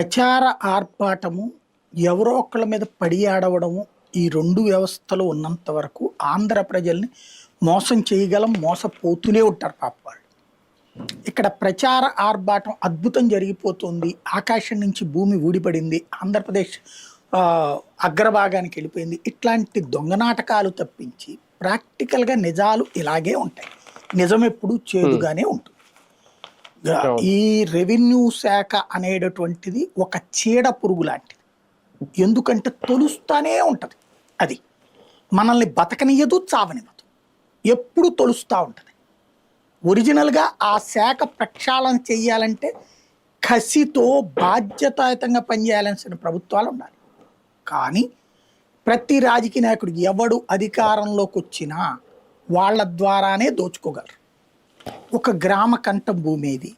ప్రచార ఆర్భాటము, ఎవరో ఒకళ్ళ మీద పడి ఆడవడము, ఈ 2 వ్యవస్థలు ఉన్నంత వరకు ఆంధ్ర ప్రజల్ని మోసం చేయగలం. మోసపోతూనే ఉంటారు పాపం వాళ్ళు. ఇక్కడ ప్రచార ఆర్భాటం అద్భుతం జరిగిపోతుంది. ఆకాశం నుంచి భూమి ఊడిపడింది. ఆంధ్రప్రదేశ్ అగ్రభాగానికి వెళ్ళిపోయింది. ఇట్లాంటి దొంగ నాటకాలు తప్పించి ప్రాక్టికల్‌గా నిజాలు ఇలాగే ఉంటాయి. నిజం ఎప్పుడు చేదుగానే ఉంటుంది. అవును. ఈ రెవెన్యూ శాఖ అనేటటువంటిది ఒక చీడ పురుగు లాంటిది. ఎందుకంటే తొలుస్తానే ఉంటది. అది మనల్ని బతకనియదు, చావనివ్వదు. ఎప్పుడు తొలుస్తూ ఉంటది. ఒరిజినల్‌గా ఆ శాఖ ప్రక్షాళన చెయ్యాలంటే కసితో బాధ్యతాయుతంగా పనిచేయాల్సిన ప్రభుత్వాలు ఉండాలి. కానీ ప్రతి రాజకీయ నాయకుడు ఎవడు అధికారంలోకి వచ్చినా వాళ్ళ ద్వారానే దోచుకోగలరు. ఒక గ్రామ కంఠం భూమి ఏది,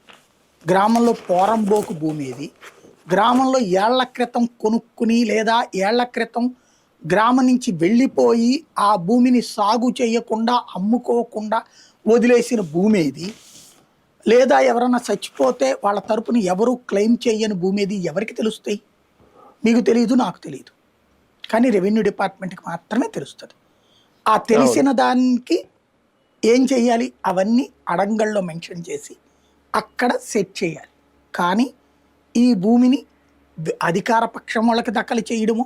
గ్రామంలో పోరంబోకు భూమి ఏది, గ్రామంలో ఏళ్ల క్రితం కొనుక్కుని లేదా ఏళ్ల క్రితం గ్రామం నుంచి వెళ్ళిపోయి ఆ భూమిని సాగు చేయకుండా అమ్ముకోకుండా వదిలేసిన భూమి ఏది, లేదా ఎవరన్నా చచ్చిపోతే వాళ్ళ తరపున ఎవరు క్లెయిమ్ చేయని భూమి ఏది ఎవరికి తెలుస్తాయి? మీకు తెలియదు, నాకు తెలియదు. కానీ రెవెన్యూ డిపార్ట్మెంట్కి మాత్రమే తెలుస్తుంది. ఆ తెలిసిన దానికి ఏం చేయాలి? అవన్నీ అడంగల్లో మెన్షన్ చేసి అక్కడ సెట్ చేయాలి. కానీ ఈ భూమిని అధికార పక్షం వాళ్ళకి దక్కలు చేయడము,